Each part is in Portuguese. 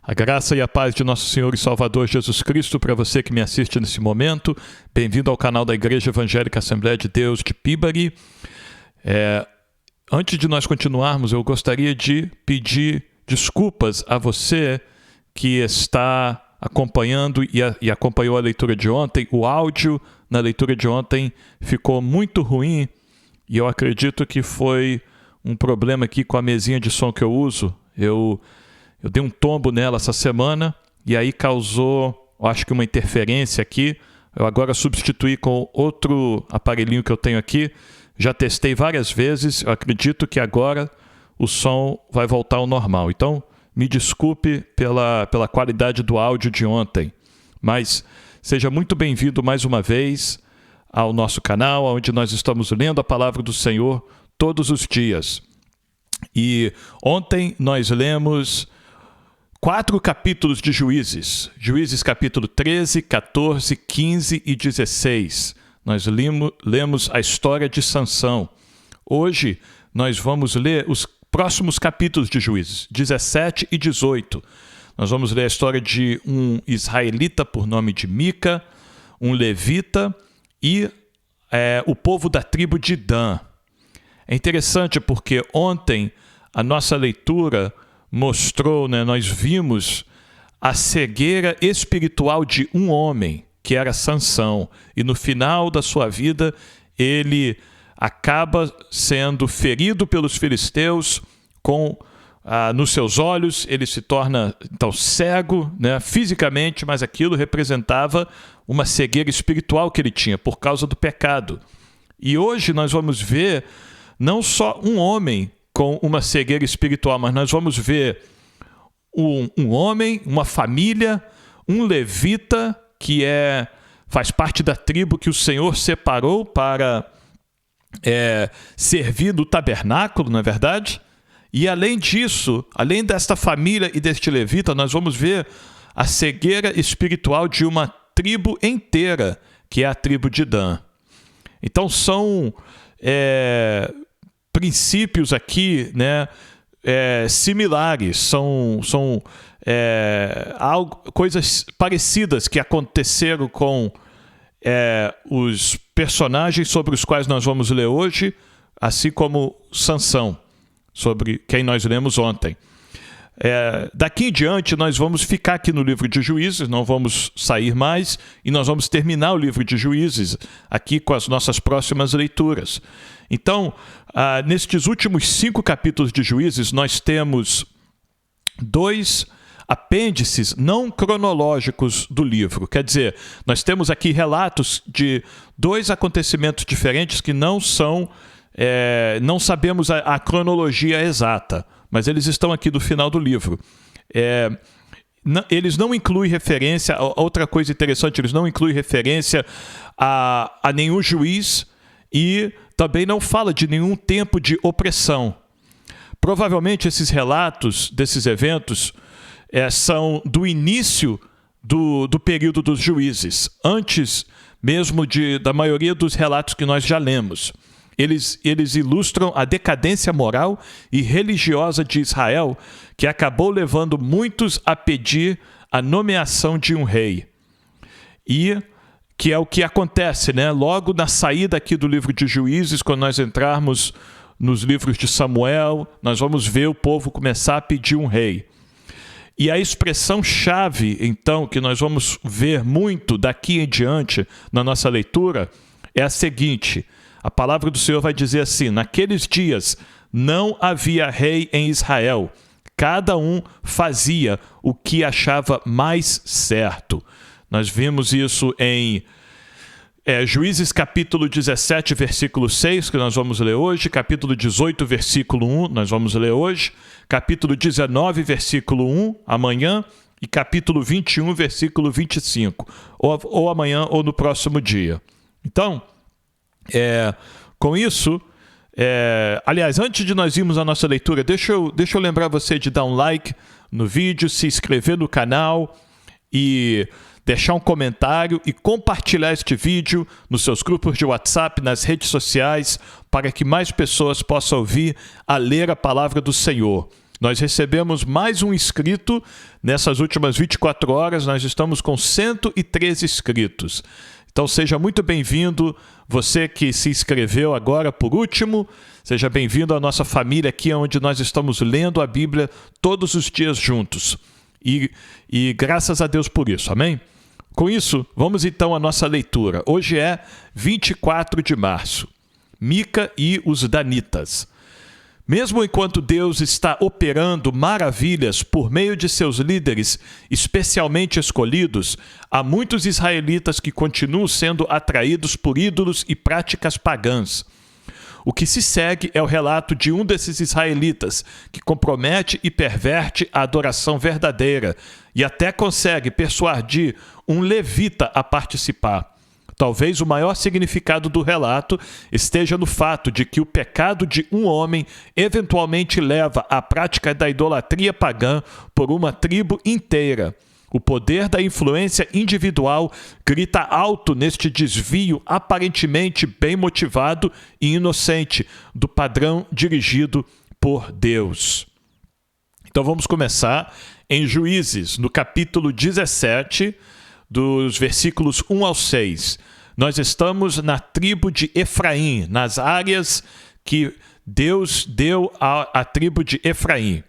A graça e a paz de nosso Senhor e Salvador Jesus Cristo para você que me assiste nesse momento. Bem-vindo ao canal da Igreja Evangélica Assembleia de Deus de Pibari. Antes de nós continuarmos, eu gostaria de pedir desculpas a você que está acompanhando e acompanhou a leitura de ontem. O áudio na leitura de ontem ficou muito ruim e eu acredito que foi um problema aqui com a mesinha de som que eu uso. Eu dei um tombo nela essa semana e aí causou, eu acho que uma interferência aqui. Eu agora substituí com outro aparelhinho que eu tenho aqui. Já testei várias vezes, eu acredito que agora o som vai voltar ao normal. Então, me desculpe pela qualidade do áudio de ontem, mas seja muito bem-vindo mais uma vez ao nosso canal, onde nós estamos lendo a palavra do Senhor todos os dias. E ontem nós lemos 4 capítulos de Juízes. Juízes capítulo 13, 14, 15 e 16. Nós lemos a história de Sansão. Hoje nós vamos ler os próximos capítulos de Juízes, 17 e 18. Nós vamos ler a história de um israelita por nome de Mica, um levita e o povo da tribo de Dan. É interessante porque ontem a nossa leitura mostrou, nós vimos a cegueira espiritual de um homem, que era Sansão. E no final da sua vida, ele acaba sendo ferido pelos filisteus nos seus olhos. Ele se torna, então, cego, fisicamente, mas aquilo representava uma cegueira espiritual que ele tinha por causa do pecado. E hoje nós vamos ver não só um homem com uma cegueira espiritual, mas nós vamos ver um homem, uma família, um levita que faz parte da tribo que o Senhor separou para servir do tabernáculo, não é verdade? E além disso, além desta família e deste levita, nós vamos ver a cegueira espiritual de uma tribo inteira, que é a tribo de Dan. Então são princípios aqui, similares, são coisas parecidas que aconteceram com os personagens sobre os quais nós vamos ler hoje, assim como Sansão, sobre quem nós lemos ontem. Daqui em diante nós vamos ficar aqui no livro de Juízes, não vamos sair mais, e nós vamos terminar o livro de Juízes aqui com as nossas próximas leituras. Então, nestes últimos 5 capítulos de Juízes, nós temos 2 apêndices não cronológicos do livro. Quer dizer, nós temos aqui relatos de 2 acontecimentos diferentes que não sabemos a cronologia exata, mas eles estão aqui do final do livro. Eles não incluem referência, outra coisa interessante, eles não incluem referência a nenhum juiz e também não fala de nenhum tempo de opressão. Provavelmente esses relatos desses eventos são do início do período dos juízes, antes mesmo da maioria dos relatos que nós já lemos. Eles ilustram a decadência moral e religiosa de Israel, que acabou levando muitos a pedir a nomeação de um rei. E que é o que acontece, logo na saída aqui do livro de Juízes, quando nós entrarmos nos livros de Samuel, nós vamos ver o povo começar a pedir um rei. E a expressão-chave, então, que nós vamos ver muito daqui em diante na nossa leitura, é a seguinte: a palavra do Senhor vai dizer assim: naqueles dias não havia rei em Israel, cada um fazia o que achava mais certo. Nós vimos isso em Juízes capítulo 17, versículo 6, que nós vamos ler hoje, capítulo 18, versículo 1, nós vamos ler hoje, capítulo 19, versículo 1, amanhã, e capítulo 21, versículo 25, ou amanhã ou no próximo dia. Então, com isso, aliás, antes de nós irmos à nossa leitura, deixa eu lembrar você de dar um like no vídeo, se inscrever no canal e deixar um comentário e compartilhar este vídeo nos seus grupos de WhatsApp, nas redes sociais, para que mais pessoas possam ouvir a ler a palavra do Senhor. Nós recebemos mais um inscrito nessas últimas 24 horas. Nós estamos com 113 inscritos. Então seja muito bem-vindo, você que se inscreveu agora por último. Seja bem-vindo à nossa família aqui, onde nós estamos lendo a Bíblia todos os dias juntos. E graças a Deus por isso, amém? Com isso, vamos então à nossa leitura. Hoje é 24 de março. Mica e os Danitas. Mesmo enquanto Deus está operando maravilhas por meio de seus líderes especialmente escolhidos, há muitos israelitas que continuam sendo atraídos por ídolos e práticas pagãs. O que se segue é o relato de um desses israelitas que compromete e perverte a adoração verdadeira e até consegue persuadir um levita a participar. Talvez o maior significado do relato esteja no fato de que o pecado de um homem eventualmente leva à prática da idolatria pagã por uma tribo inteira. O poder da influência individual grita alto neste desvio aparentemente bem motivado e inocente do padrão dirigido por Deus. Então vamos começar em Juízes, no capítulo 17, dos versículos 1 ao 6. Nós estamos na tribo de Efraim, nas áreas que Deus deu à tribo de Efraim.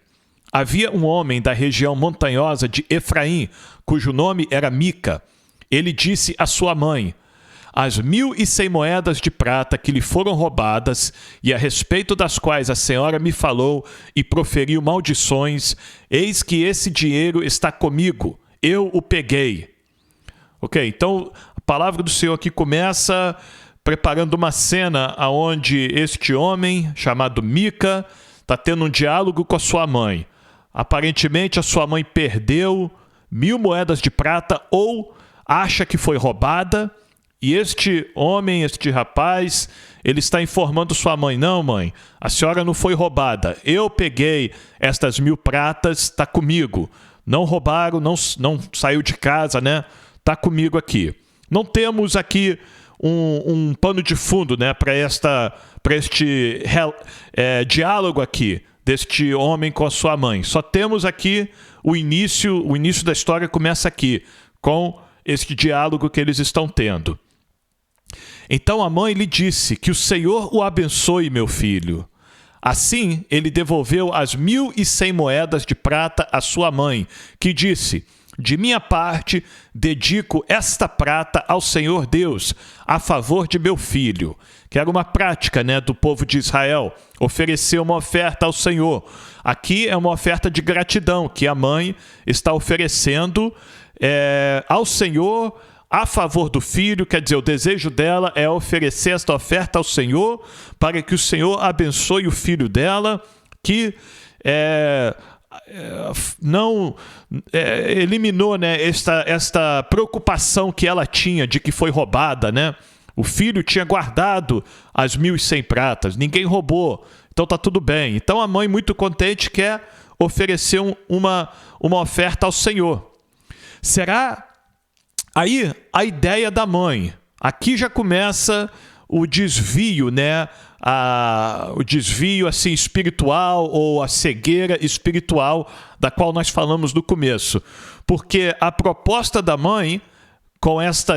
Havia um homem da região montanhosa de Efraim, cujo nome era Mica. Ele disse à sua mãe: as 1.100 moedas de prata que lhe foram roubadas e a respeito das quais a senhora me falou e proferiu maldições, eis que esse dinheiro está comigo, eu o peguei. Ok, então a palavra do Senhor aqui começa preparando uma cena onde este homem, chamado Mica, está tendo um diálogo com a sua mãe. Aparentemente a sua mãe perdeu 1.000 moedas de prata ou acha que foi roubada. E este homem, este rapaz, ele está informando sua mãe: não, mãe, a senhora não foi roubada. Eu peguei estas 1.000 pratas, está comigo. Não roubaram, não saiu de casa, né? Está comigo aqui. Não temos aqui um pano de fundo, né, para este diálogo aqui deste homem com a sua mãe. Só temos aqui o início da história começa aqui, com este diálogo que eles estão tendo. Então a mãe lhe disse: que o Senhor o abençoe, meu filho. Assim ele devolveu as 1.100 moedas de prata à sua mãe, que disse: de minha parte, dedico esta prata ao Senhor Deus, a favor de meu filho. Que era uma prática, né, do povo de Israel, oferecer uma oferta ao Senhor. Aqui é uma oferta de gratidão, que a mãe está oferecendo ao Senhor a favor do filho. Quer dizer, o desejo dela é oferecer esta oferta ao Senhor, para que o Senhor abençoe o filho dela, que eliminou, né, esta preocupação que ela tinha de que foi roubada, né? O filho tinha guardado as 1.100 pratas, ninguém roubou, então tá tudo bem. Então a mãe, muito contente, quer oferecer uma oferta ao Senhor. Será aí a ideia da mãe? Aqui já começa o desvio, né? O desvio assim espiritual, ou a cegueira espiritual da qual nós falamos no começo. Porque a proposta da mãe com esta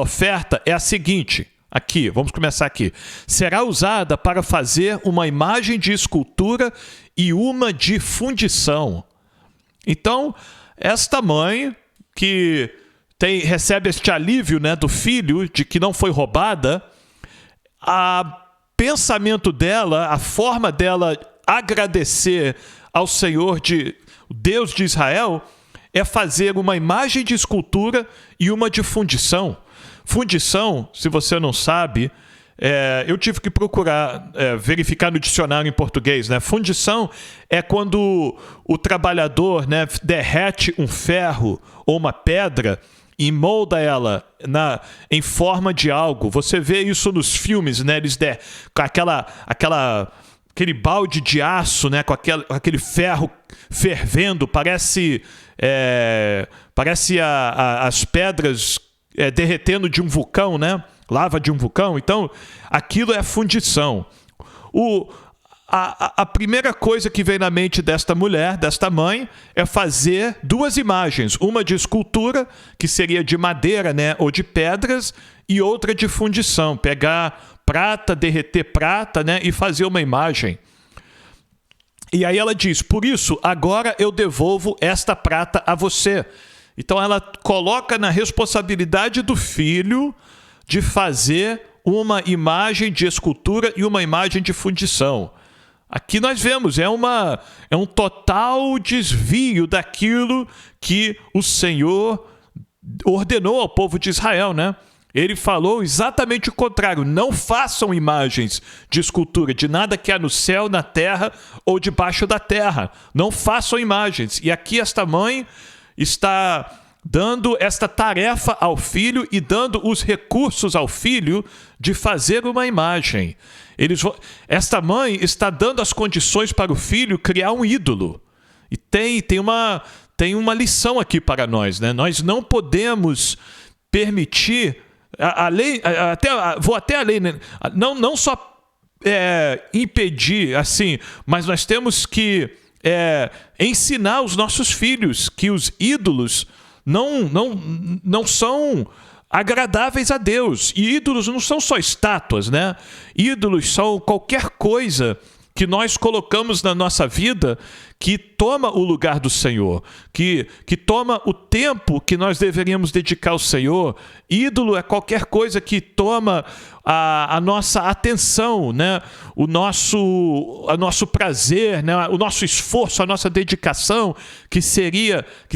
oferta é a seguinte. Aqui, vamos começar aqui. Será usada para fazer uma imagem de escultura e uma de fundição. Então, esta mãe que recebe este alívio, né, do filho, de que não foi roubada, pensamento dela, a forma dela agradecer ao Senhor, Deus de Israel, é fazer uma imagem de escultura e uma de fundição. Fundição, se você não sabe, eu tive que procurar verificar no dicionário em português, né? Fundição é quando o trabalhador, né, derrete um ferro ou uma pedra e molda ela em forma de algo. Você vê isso nos filmes, né? Eles com aquele balde de aço, né? Com aquele ferro fervendo, parece as pedras derretendo de um vulcão, né? Lava de um vulcão. Então, aquilo é fundição. a primeira coisa que vem na mente desta mulher, desta mãe, é fazer duas imagens. Uma de escultura, que seria de madeira, né, ou de pedras, e outra de fundição. Pegar prata, derreter prata, né, e fazer uma imagem. E aí ela diz, por isso, agora eu devolvo esta prata a você. Então ela coloca na responsabilidade do filho de fazer uma imagem de escultura e uma imagem de fundição. Aqui nós vemos, é um total desvio daquilo que o Senhor ordenou ao povo de Israel, né? Ele falou exatamente o contrário, não façam imagens de escultura, de nada que há no céu, na terra ou debaixo da terra. Não façam imagens. E aqui esta mãe está dando esta tarefa ao filho e dando os recursos ao filho de fazer uma imagem. Esta mãe está dando as condições para o filho criar um ídolo. E tem uma lição aqui para nós, né? Nós não podemos permitir, vou até além, né? Não só impedir, assim, mas nós temos que ensinar os nossos filhos que os ídolos não são agradáveis a Deus. E ídolos não são só estátuas, né? Ídolos são qualquer coisa que nós colocamos na nossa vida que toma o lugar do Senhor, que toma o tempo que nós deveríamos dedicar ao Senhor. Ídolo é qualquer coisa que toma a nossa atenção, né? o nosso prazer, né? O nosso esforço, a nossa dedicação, que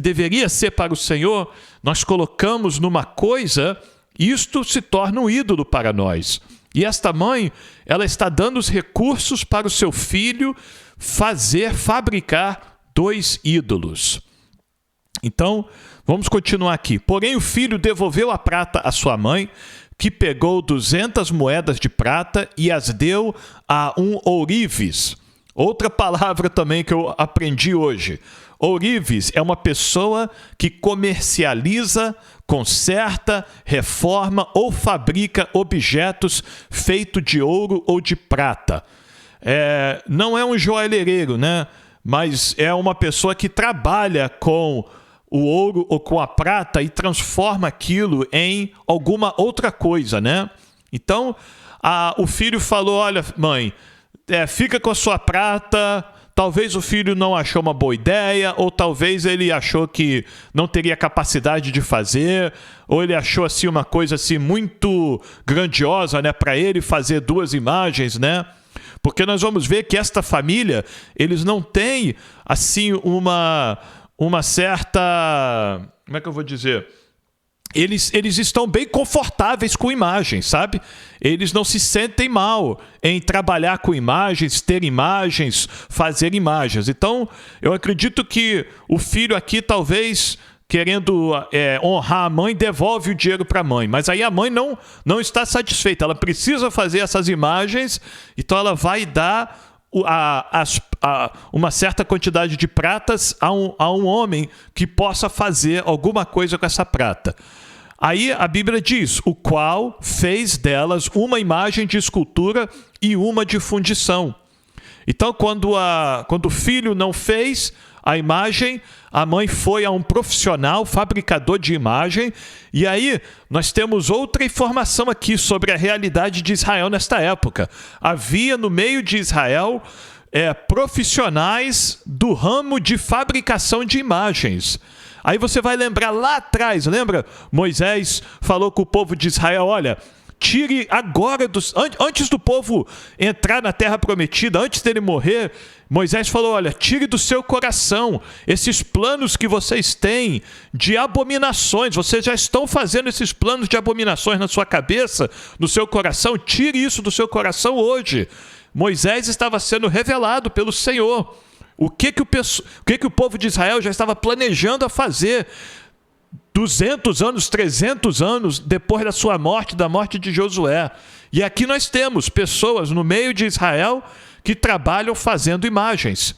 deveria ser para o Senhor, nós colocamos numa coisa, isto se torna um ídolo para nós. E esta mãe, ela está dando os recursos para o seu filho fabricar dois ídolos. Então, vamos continuar aqui. Porém, o filho devolveu a prata à sua mãe, que pegou 200 moedas de prata e as deu a um ourives. Outra palavra também que eu aprendi hoje. Ourives é uma pessoa que comercializa, conserta, reforma ou fabrica objetos feitos de ouro ou de prata. Não é um joalheiro, né? Mas é uma pessoa que trabalha com o ouro ou com a prata e transforma aquilo em alguma outra coisa, né? Então, o filho falou, olha, mãe, fica com a sua prata. Talvez o filho não achou uma boa ideia, ou talvez ele achou que não teria capacidade de fazer, ou ele achou assim uma coisa assim muito grandiosa, né, para ele fazer duas imagens, né? Porque nós vamos ver que esta família, eles não têm assim uma certa, como é que eu vou dizer? Eles estão bem confortáveis com imagens, sabe? Eles não se sentem mal em trabalhar com imagens, ter imagens, fazer imagens. Então, eu acredito que o filho aqui, talvez, querendo honrar a mãe, devolve o dinheiro para a mãe. Mas aí a mãe não está satisfeita. Ela precisa fazer essas imagens, então ela vai dar uma certa quantidade de pratas a um homem que possa fazer alguma coisa com essa prata. Aí a Bíblia diz, o qual fez delas uma imagem de escultura e uma de fundição. Então, quando o filho não fez a imagem, a mãe foi a um profissional, fabricador de imagem. E aí nós temos outra informação aqui sobre a realidade de Israel nesta época. Havia no meio de Israel profissionais do ramo de fabricação de imagens. Aí você vai lembrar lá atrás, lembra? Moisés falou com o povo de Israel, olha, tire agora, antes do povo entrar na terra prometida, antes dele morrer, Moisés falou, olha, tire do seu coração esses planos que vocês têm de abominações, vocês já estão fazendo esses planos de abominações na sua cabeça, no seu coração, tire isso do seu coração hoje. Moisés estava sendo revelado pelo Senhor. O que o povo de Israel já estava planejando a fazer 200 anos, 300 anos depois da sua morte, da morte de Josué. E aqui nós temos pessoas no meio de Israel que trabalham fazendo imagens.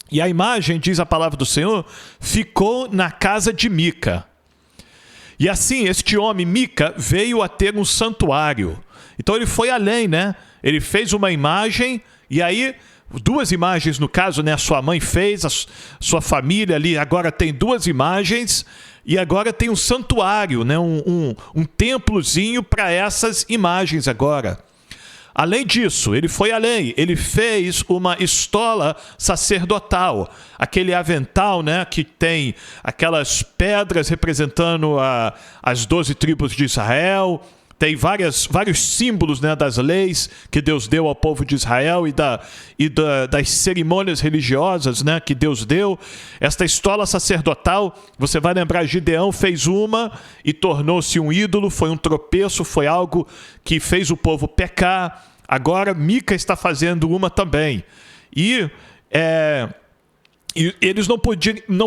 E a imagem, diz a palavra do Senhor, ficou na casa de Mica. E assim, este homem, Mica, veio a ter um santuário. Então ele foi além, né? Ele fez uma imagem, e aí, duas imagens no caso, né? A sua mãe fez, a sua família ali agora tem duas imagens, e agora tem um santuário, né? Um templozinho para essas imagens agora. Além disso, ele foi além, ele fez uma estola sacerdotal, aquele avental, né, que tem aquelas pedras representando as 12 tribos de Israel, tem vários símbolos, né, das leis que Deus deu ao povo de Israel das cerimônias religiosas, né, que Deus deu. Esta estola sacerdotal, você vai lembrar, Gideão fez uma e tornou-se um ídolo, foi um tropeço, foi algo que fez o povo pecar. Agora Mica está fazendo uma também. E eles não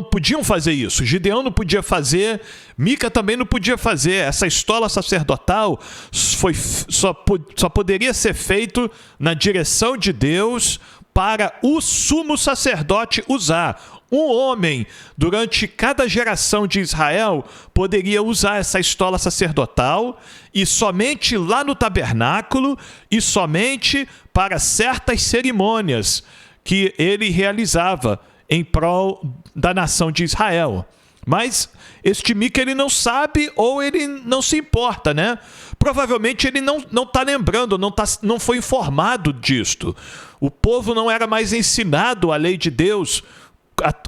podiam fazer isso. Gideão não podia fazer, Mica também não podia fazer. Essa estola sacerdotal só poderia ser feito na direção de Deus para o sumo sacerdote usar. Um homem, durante cada geração de Israel, poderia usar essa estola sacerdotal, e somente lá no tabernáculo, e somente para certas cerimônias que ele realizava em prol da nação de Israel. Mas este Mica, ele não sabe, ou ele não se importa, né? Provavelmente ele não está lembrando, não foi informado disto. O povo não era mais ensinado a lei de Deus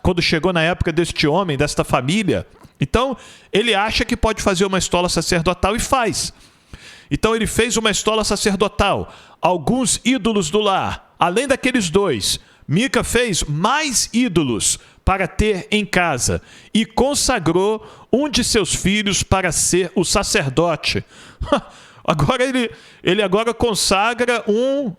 quando chegou na época deste homem, desta família. Então, ele acha que pode fazer uma estola sacerdotal e faz. Então, ele fez uma estola sacerdotal, alguns ídolos do lar, além daqueles dois. Mica fez mais ídolos para ter em casa e consagrou um de seus filhos para ser o sacerdote. Agora ele agora consagra um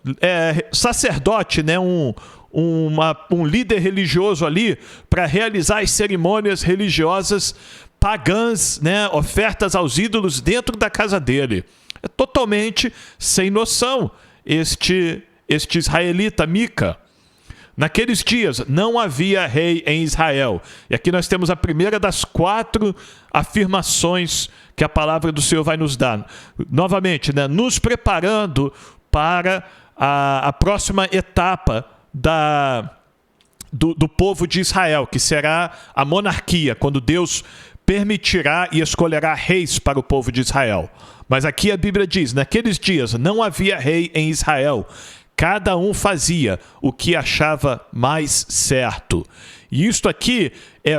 sacerdote, né? um líder religioso ali para realizar as cerimônias religiosas pagãs, né? Ofertas aos ídolos dentro da casa dele. É totalmente sem noção este israelita Mica. Naqueles dias não havia rei em Israel. E aqui nós temos a primeira das 4 afirmações que a palavra do Senhor vai nos dar. Novamente, né, nos preparando para a próxima etapa do povo de Israel, que será a monarquia, quando Deus permitirá e escolherá reis para o povo de Israel. Mas aqui a Bíblia diz, naqueles dias não havia rei em Israel. Cada um fazia o que achava mais certo. E isto aqui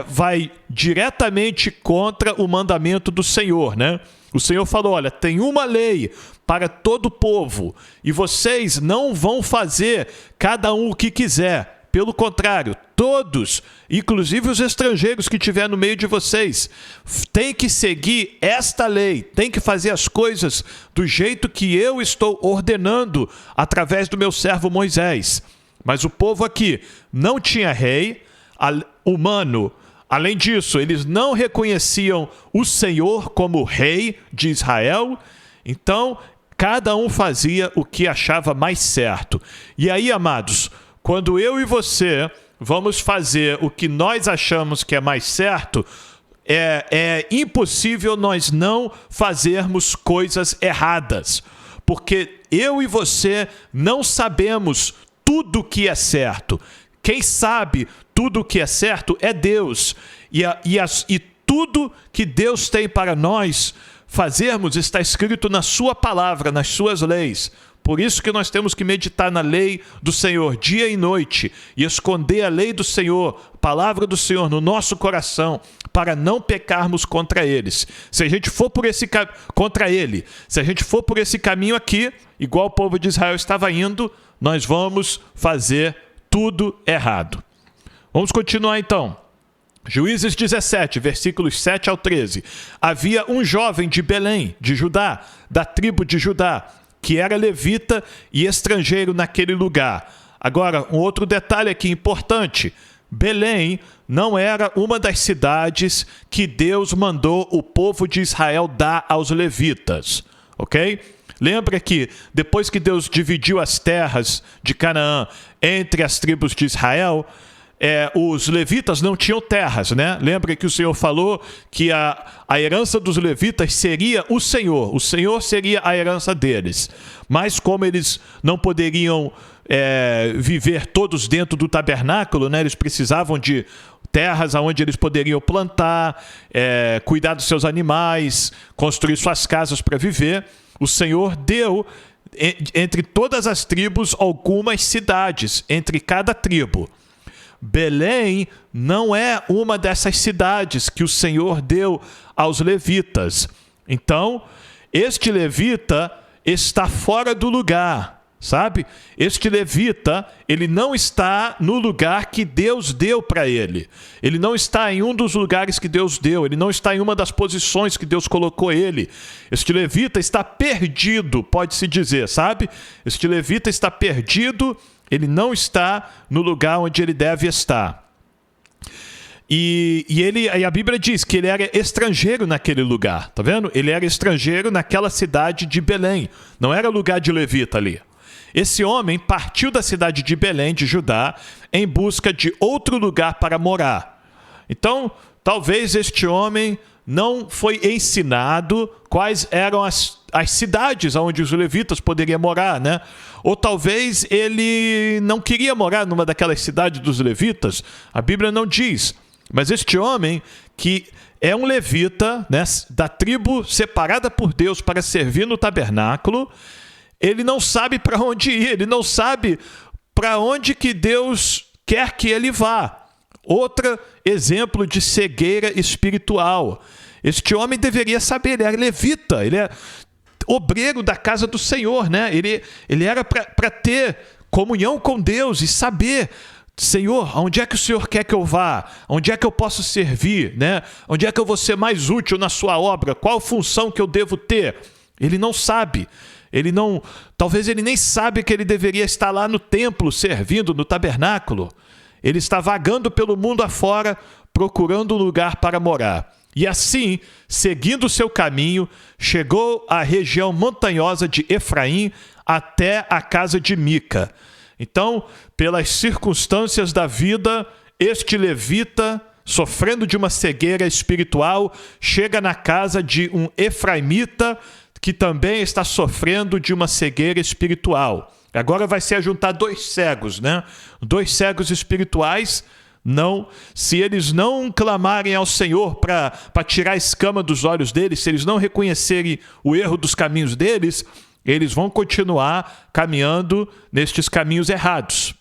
vai diretamente contra o mandamento do Senhor, né? O Senhor falou, olha, tem uma lei para todo o povo, e vocês não vão fazer cada um o que quiser. Pelo contrário, todos, inclusive os estrangeiros que estiver no meio de vocês, têm que seguir esta lei, têm que fazer as coisas do jeito que eu estou ordenando através do meu servo Moisés. Mas o povo aqui não tinha rei humano. Além disso, eles não reconheciam o Senhor como rei de Israel. Então, cada um fazia o que achava mais certo. E aí, amados, quando eu e você vamos fazer o que nós achamos que é mais certo, é impossível nós não fazermos coisas erradas. Porque eu e você não sabemos tudo o que é certo. Quem sabe tudo o que é certo é Deus. E tudo que Deus tem para nós fazermos está escrito na sua palavra, nas suas leis. Por isso que nós temos que meditar na lei do Senhor dia e noite e esconder a lei do Senhor, a palavra do Senhor no nosso coração, para não pecarmos contra eles. Se a gente for contra ele, se a gente for por esse caminho aqui, igual o povo de Israel estava indo, nós vamos fazer tudo errado. Vamos continuar então. Juízes 17, versículos 7 ao 13. Havia um jovem de Belém, de Judá, da tribo de Judá, que era levita e estrangeiro naquele lugar. Agora, um outro detalhe aqui importante. Belém não era uma das cidades que Deus mandou o povo de Israel dar aos levitas, ok? Lembra que depois que Deus dividiu as terras de Canaã entre as tribos de Israel, os levitas não tinham terras, né? Lembra que o Senhor falou que a herança dos levitas seria o Senhor seria a herança deles. Mas como eles não poderiam viver todos dentro do tabernáculo, né? Eles precisavam de terras onde eles poderiam plantar, cuidar dos seus animais, construir suas casas para viver. O Senhor deu entre todas as tribos algumas cidades, entre cada tribo. Belém não é uma dessas cidades que o Senhor deu aos levitas. Então, este levita está fora do lugar, sabe? Este levita, ele não está no lugar que Deus deu para ele. Ele não está em um dos lugares que Deus deu. Ele não está em uma das posições que Deus colocou ele. Este levita está perdido, pode-se dizer, sabe? Este levita está perdido. Ele não está no lugar onde ele deve estar. E a Bíblia diz que ele era estrangeiro naquele lugar, tá vendo? Ele era estrangeiro naquela cidade de Belém. Não era lugar de levita ali. Esse homem partiu da cidade de Belém, de Judá, em busca de outro lugar para morar. Então, talvez este homem não foi ensinado quais eram as cidades onde os levitas poderiam morar, né? Ou talvez ele não queria morar numa daquelas cidades dos levitas. A Bíblia não diz. Mas este homem, que é um levita, né, da tribo separada por Deus para servir no tabernáculo, ele não sabe para onde ir, ele não sabe para onde que Deus quer que ele vá. Outro exemplo de cegueira espiritual. Este homem deveria saber, ele era levita, ele é obreiro da casa do Senhor, né? Ele era para ter comunhão com Deus e saber, Senhor, aonde é que o Senhor quer que eu vá? Onde é que eu posso servir, né? Onde é que eu vou ser mais útil na sua obra? Qual função que eu devo ter? Ele não sabe. Talvez ele nem sabe que ele deveria estar lá no templo, servindo no tabernáculo. Ele está vagando pelo mundo afora, procurando um lugar para morar. E assim, seguindo o seu caminho, chegou à região montanhosa de Efraim até a casa de Mica. Então, pelas circunstâncias da vida, este levita, sofrendo de uma cegueira espiritual, chega na casa de um efraimita que também está sofrendo de uma cegueira espiritual. Agora vai se ajuntar dois cegos, né? Dois cegos espirituais. Não, se eles não clamarem ao Senhor para tirar a escama dos olhos deles, se eles não reconhecerem o erro dos caminhos deles, eles vão continuar caminhando nestes caminhos errados.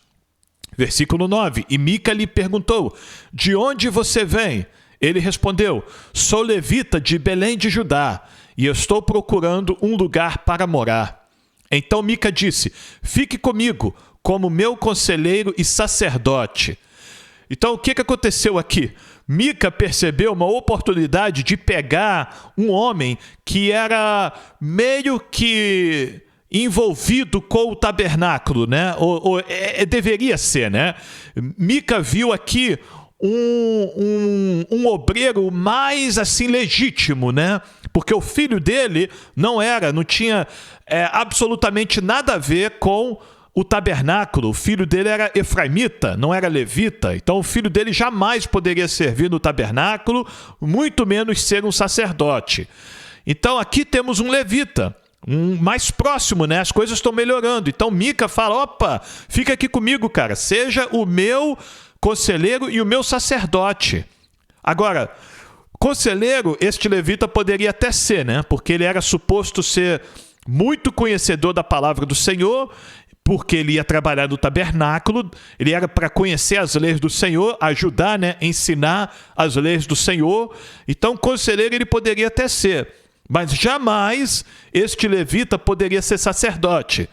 Versículo 9. E Mica lhe perguntou: de onde você vem? Ele respondeu: sou levita de Belém de Judá, e estou procurando um lugar para morar. Então Mica disse: fique comigo como meu conselheiro e sacerdote. Então, o que aconteceu aqui? Mica percebeu uma oportunidade de pegar um homem que era meio que envolvido com o tabernáculo, né? Deveria ser, né? Mica viu aqui um obreiro mais assim legítimo, né? Porque o filho dele não tinha absolutamente nada a ver com o tabernáculo. O filho dele era efraimita, não era levita. Então o filho dele jamais poderia servir no tabernáculo, muito menos ser um sacerdote. Então aqui temos um levita, mais próximo, né? As coisas estão melhorando. Então Mica fala: opa, fica aqui comigo, cara. Seja o meu conselheiro e o meu sacerdote. Agora, conselheiro, este levita poderia até ser, né? Porque ele era suposto ser muito conhecedor da palavra do Senhor, porque ele ia trabalhar no tabernáculo, ele era para conhecer as leis do Senhor, ajudar, né, ensinar as leis do Senhor. Então, conselheiro ele poderia até ser, mas jamais este levita poderia ser sacerdote,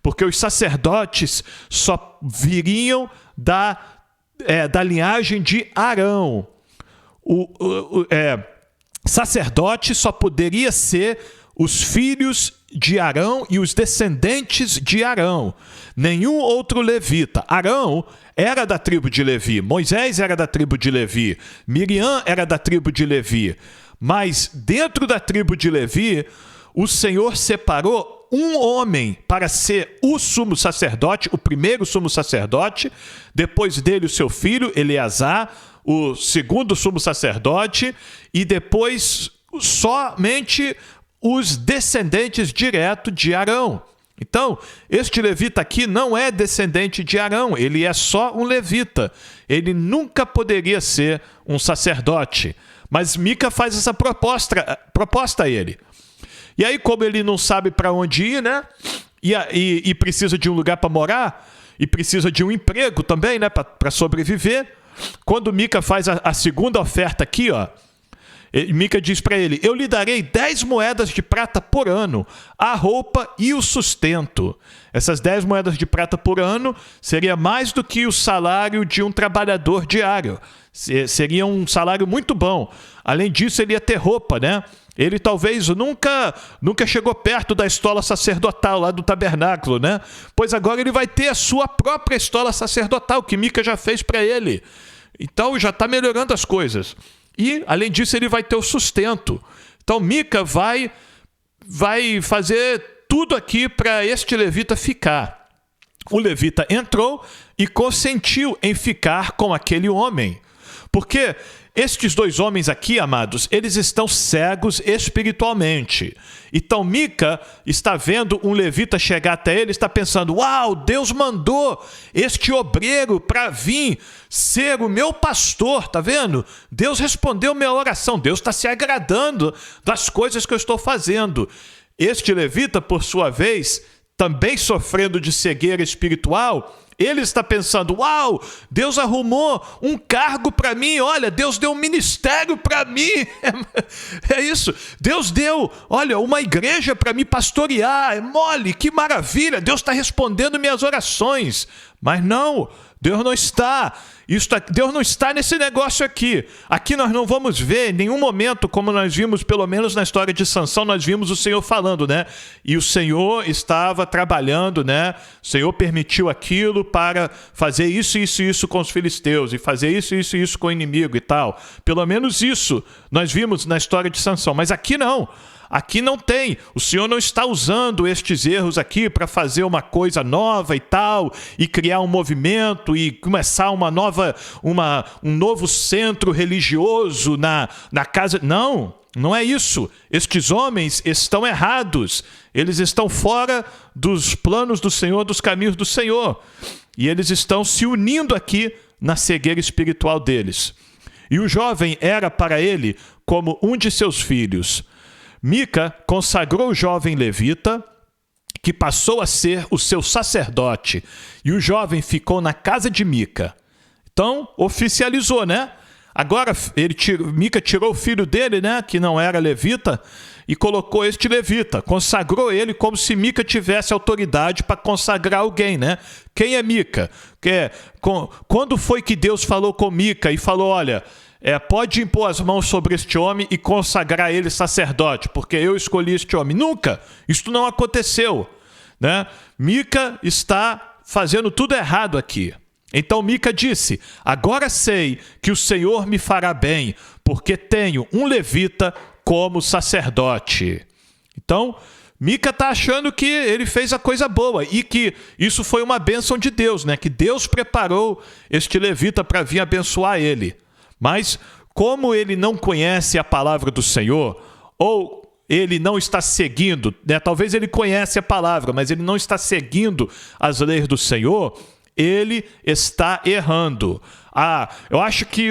porque os sacerdotes só viriam da linhagem de Arão. Sacerdote só poderia ser os filhos de Arão e os descendentes de Arão. Nenhum outro levita. Arão era da tribo de Levi, Moisés era da tribo de Levi, Miriam era da tribo de Levi. Mas dentro da tribo de Levi, o Senhor separou um homem para ser o sumo sacerdote, o primeiro sumo sacerdote, depois dele o seu filho, Eleazar, o segundo sumo sacerdote, e depois somente os descendentes direto de Arão. Então, este levita aqui não é descendente de Arão, ele é só um levita. Ele nunca poderia ser um sacerdote. Mas Mica faz essa proposta a ele. E aí, como ele não sabe para onde ir, né? E precisa de um lugar para morar, e precisa de um emprego também, né? Para sobreviver. Quando Mica faz a segunda oferta aqui, ó, Mica diz para ele: eu lhe darei 10 moedas de prata por ano, a roupa e o sustento. Essas 10 moedas de prata por ano seria mais do que o salário de um trabalhador diário. Seria um salário muito bom. Além disso, ele ia ter roupa, né? Ele talvez nunca chegou perto da estola sacerdotal lá do tabernáculo, né? Pois agora ele vai ter a sua própria estola sacerdotal, que Mica já fez para ele. Então já está melhorando as coisas. E, além disso, ele vai ter o sustento. Então, Mica vai fazer tudo aqui para este levita ficar. O levita entrou e consentiu em ficar com aquele homem. Porque estes dois homens aqui, amados, eles estão cegos espiritualmente. Então, Mica está vendo um levita chegar até ele, está pensando: uau, Deus mandou este obreiro para vir ser o meu pastor, tá vendo? Deus respondeu minha oração, Deus está se agradando das coisas que eu estou fazendo. Este levita, por sua vez, também sofrendo de cegueira espiritual, ele está pensando: uau, Deus arrumou um cargo para mim, olha, Deus deu um ministério para mim, é isso, Deus deu, olha, uma igreja para me pastorear, é mole, que maravilha, Deus está respondendo minhas orações. Mas não, Deus não está. Deus não está nesse negócio aqui. Aqui nós não vamos ver em nenhum momento, como nós vimos, pelo menos na história de Sansão, nós vimos o Senhor falando, né? E o Senhor estava trabalhando, né? O Senhor permitiu aquilo para fazer isso, isso e isso com os filisteus, e fazer isso, isso e isso com o inimigo e tal. Pelo menos isso nós vimos na história de Sansão. Mas aqui não. Aqui não tem. O Senhor não está usando estes erros aqui para fazer uma coisa nova e tal, e criar um movimento e começar um novo centro religioso na casa. Não, não é isso. Estes homens estão errados. Eles estão fora dos planos do Senhor, dos caminhos do Senhor. E eles estão se unindo aqui na cegueira espiritual deles. E o jovem era para ele como um de seus filhos. Mica consagrou o jovem levita, que passou a ser o seu sacerdote, e o jovem ficou na casa de Mica. Então, oficializou, né? Agora, Mica tirou o filho dele, né, que não era levita, e colocou este levita, consagrou ele como se Mica tivesse autoridade para consagrar alguém, né? Quem é Mica? Quando foi que Deus falou com Mica e falou: olha, pode impor as mãos sobre este homem e consagrar ele sacerdote, porque eu escolhi este homem? Nunca! Isto não aconteceu, né? Mica está fazendo tudo errado aqui. Então Mica disse: agora sei que o Senhor me fará bem, porque tenho um levita como sacerdote. Então, Mica está achando que ele fez a coisa boa e que isso foi uma bênção de Deus, né? Que Deus preparou este levita para vir abençoar ele. Mas, como ele não conhece a palavra do Senhor, ou ele não está seguindo, né? Talvez ele conhece a palavra, mas ele não está seguindo as leis do Senhor, ele está errando. Eu acho que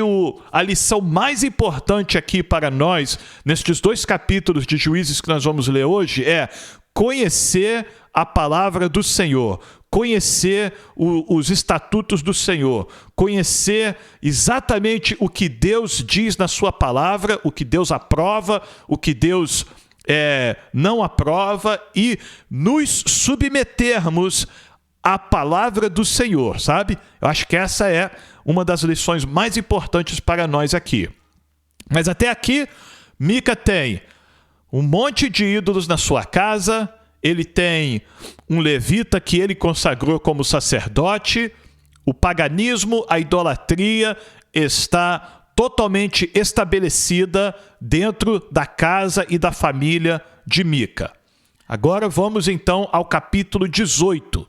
a lição mais importante aqui para nós, nestes 2 capítulos de Juízes que nós vamos ler hoje, é conhecer a palavra do Senhor, conhecer os estatutos do Senhor, conhecer exatamente o que Deus diz na sua palavra, o que Deus aprova, o que Deus não aprova, e nos submetermos à palavra do Senhor, sabe? Eu acho que essa é uma das lições mais importantes para nós aqui. Mas até aqui, Mica tem um monte de ídolos na sua casa, ele tem um levita que ele consagrou como sacerdote, o paganismo, a idolatria está totalmente estabelecida dentro da casa e da família de Mica. Agora vamos então ao capítulo 18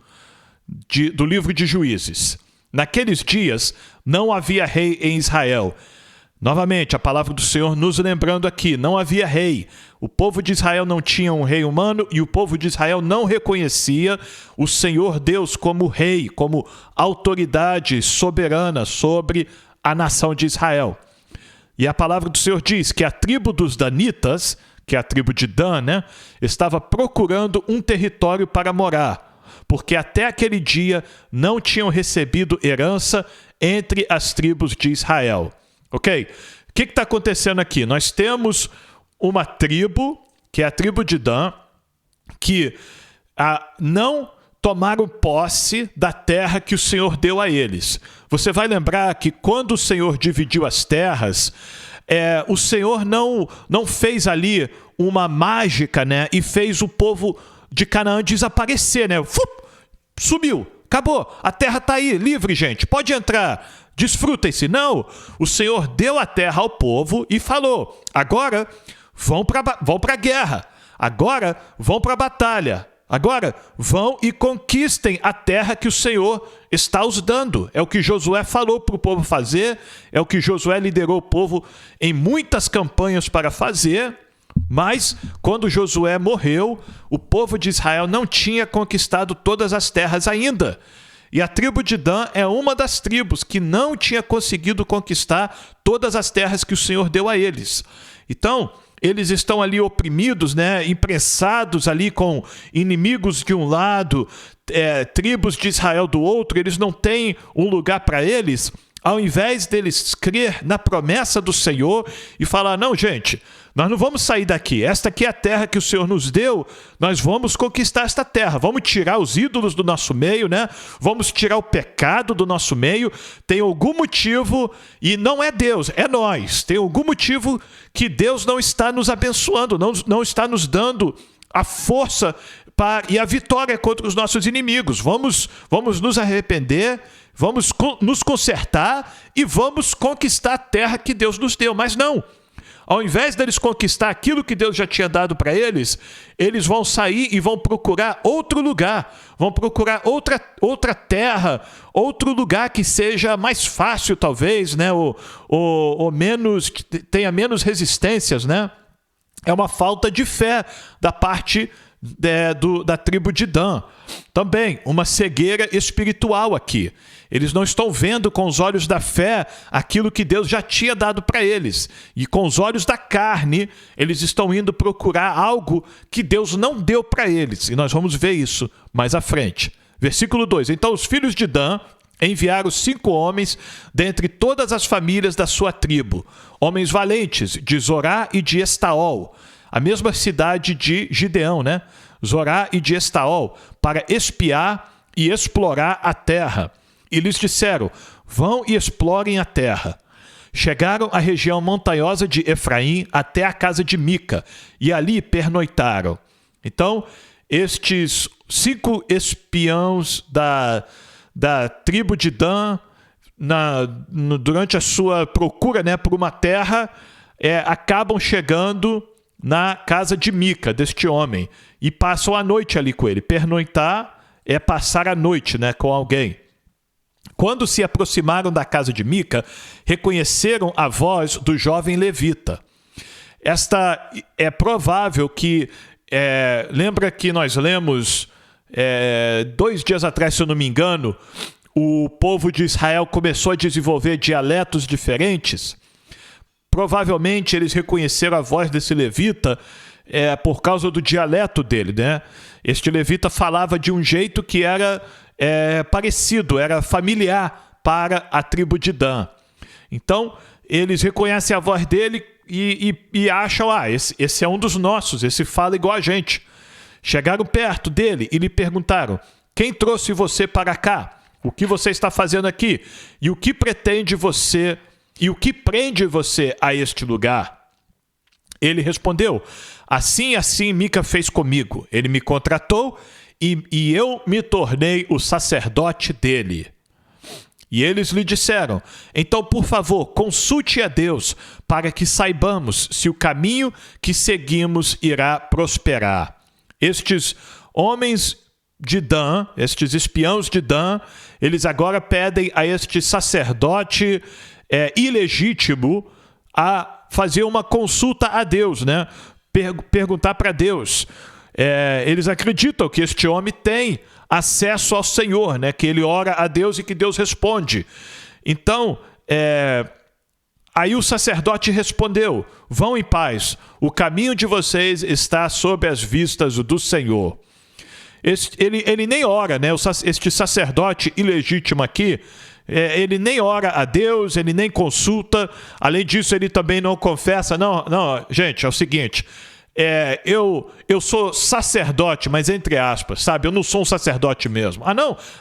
do livro de Juízes. Naqueles dias não havia rei em Israel. Novamente, a palavra do Senhor nos lembrando aqui, não havia rei. O povo de Israel não tinha um rei humano e o povo de Israel não reconhecia o Senhor Deus como rei, como autoridade soberana sobre a nação de Israel. E a palavra do Senhor diz que a tribo dos danitas, que é a tribo de Dan, estava procurando um território para morar, porque até aquele dia não tinham recebido herança entre as tribos de Israel. Ok? O que está acontecendo aqui? Nós temos uma tribo, que é a tribo de Dan, que não tomaram posse da terra que o Senhor deu a eles. Você vai lembrar que quando o Senhor dividiu as terras, o Senhor não fez ali uma mágica, e fez o povo de Canaã desaparecer, sumiu, acabou, a terra está aí, livre, gente, pode entrar, desfrutem-se. Não, o Senhor deu a terra ao povo e falou, agora vão para a guerra, agora vão para a batalha, agora vão e conquistem a terra que o Senhor está os dando. É o que Josué falou para o povo fazer, é o que Josué liderou o povo em muitas campanhas para fazer, mas quando Josué morreu, o povo de Israel não tinha conquistado todas as terras ainda. E a tribo de Dan é uma das tribos que não tinha conseguido conquistar todas as terras que o Senhor deu a eles. Então, eles estão ali oprimidos, imprensados ali com inimigos de um lado, tribos de Israel do outro, eles não têm um lugar para eles. Ao invés deles crer na promessa do Senhor e falar, não, gente, nós não vamos sair daqui, esta aqui é a terra que o Senhor nos deu, nós vamos conquistar esta terra, vamos tirar os ídolos do nosso meio, vamos tirar o pecado do nosso meio, tem algum motivo, e não é Deus, é nós, tem algum motivo que Deus não está nos abençoando, não está nos dando a força e a vitória contra os nossos inimigos. Vamos nos arrepender, vamos nos consertar e vamos conquistar a terra que Deus nos deu. Mas não, ao invés deles conquistar aquilo que Deus já tinha dado para eles, eles vão sair e vão procurar outro lugar, vão procurar outra terra, outro lugar que seja mais fácil talvez, ou menos, tenha menos resistências, É uma falta de fé da parte da tribo de Dan. Também uma cegueira espiritual aqui. Eles não estão vendo com os olhos da fé aquilo que Deus já tinha dado para eles. E com os olhos da carne, eles estão indo procurar algo que Deus não deu para eles. E nós vamos ver isso mais à frente. Versículo 2. Então os filhos de Dan enviaram 5 homens dentre todas as famílias da sua tribo, homens valentes de Zorá e de Estaol, a mesma cidade de Gideão, Zorá e de Estaol, para espiar e explorar a terra. E lhes disseram, vão e explorem a terra. Chegaram à região montanhosa de Efraim até a casa de Mica, e ali pernoitaram. Então, estes 5 espiãos da tribo de Dan, durante a sua procura por uma terra, acabam chegando na casa de Mica, deste homem, e passam a noite ali com ele. Pernoitar é passar a noite com alguém. Quando se aproximaram da casa de Mica, reconheceram a voz do jovem levita. Esta é provável que... lembra que nós lemos 2 dias atrás, se eu não me engano, o povo de Israel começou a desenvolver dialetos diferentes? Provavelmente eles reconheceram a voz desse levita por causa do dialeto dele, Este levita falava de um jeito que era parecido, era familiar para a tribo de Dan. Então, eles reconhecem a voz dele e acham, esse é um dos nossos, esse fala igual a gente. Chegaram perto dele e lhe perguntaram, quem trouxe você para cá? O que você está fazendo aqui? E o que prende você a este lugar? Ele respondeu, assim Mica fez comigo. Ele me contratou e eu me tornei o sacerdote dele. E eles lhe disseram, então, por favor, consulte a Deus para que saibamos se o caminho que seguimos irá prosperar. Estes homens de Dan, estes espiãos de Dan, eles agora pedem a este sacerdote ilegítimo a fazer uma consulta a Deus, né? Perguntar para Deus. Eles acreditam que este homem tem acesso ao Senhor, né? Que ele ora a Deus e que Deus responde. Então, aí o sacerdote respondeu: vão em paz, o caminho de vocês está sob as vistas do Senhor. Ele nem ora, né? Este sacerdote ilegítimo aqui, ele nem ora a Deus, ele nem consulta. Além disso, ele também não confessa. Não, gente, é o seguinte... eu sou sacerdote, mas entre aspas, sabe? Eu não sou um sacerdote mesmo.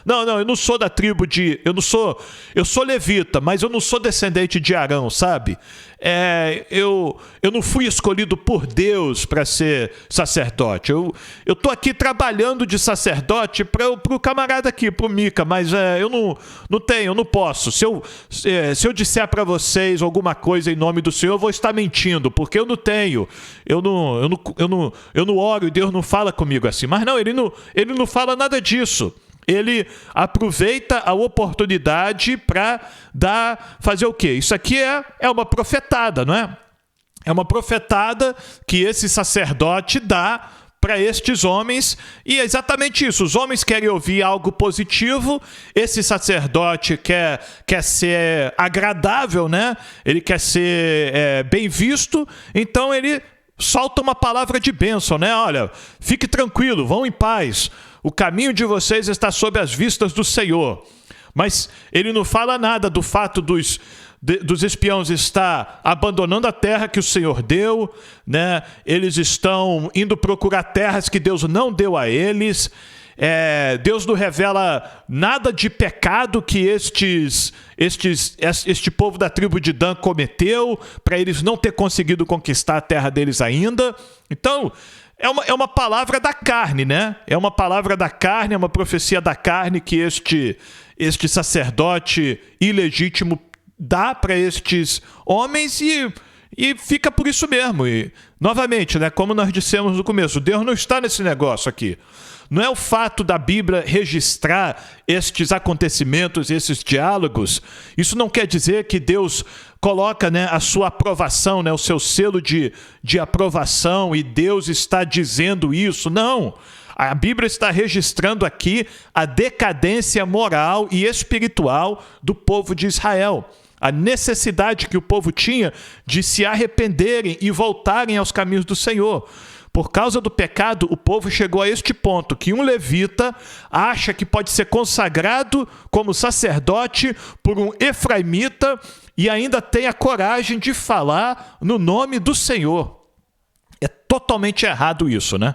Não, eu não sou da tribo de... Eu sou levita, mas eu não sou descendente de Arão, sabe? Eu não fui escolhido por Deus para ser sacerdote. Eu tô aqui trabalhando de sacerdote para o camarada aqui, para o Mica, mas eu não posso. Se eu disser para vocês alguma coisa em nome do Senhor, eu vou estar mentindo, porque eu não tenho. Eu não oro e Deus não fala comigo assim. Mas não, ele não fala nada disso. Ele aproveita a oportunidade para fazer o quê? Isso aqui é uma profetada, não é? É uma profetada que esse sacerdote dá para estes homens, e é exatamente isso. Os homens querem ouvir algo positivo, esse sacerdote quer ser agradável, né? Ele quer ser bem visto, então ele solta uma palavra de bênção, né? Olha, fique tranquilo, vão em paz. O caminho de vocês está sob as vistas do Senhor. Mas ele não fala nada do fato dos espiãos estar abandonando a terra que o Senhor deu, né? Eles estão indo procurar terras que Deus não deu a eles. Deus não revela nada de pecado que este povo da tribo de Dan cometeu, para eles não ter conseguido conquistar a terra deles ainda. Então, é uma palavra da carne, né? É uma palavra da carne, é uma profecia da carne que este sacerdote ilegítimo dá para estes homens e fica por isso mesmo. E, novamente, né, como nós dissemos no começo, Deus não está nesse negócio aqui. Não é o fato da Bíblia registrar estes acontecimentos, esses diálogos. Isso não quer dizer que Deus coloca, né, a sua aprovação, né, o seu selo de aprovação, e Deus está dizendo isso. Não. A Bíblia está registrando aqui a decadência moral e espiritual do povo de Israel. A necessidade que o povo tinha de se arrependerem e voltarem aos caminhos do Senhor. Por causa do pecado, o povo chegou a este ponto, que um levita acha que pode ser consagrado como sacerdote por um efraimita e ainda tem a coragem de falar no nome do Senhor. É totalmente errado isso, né?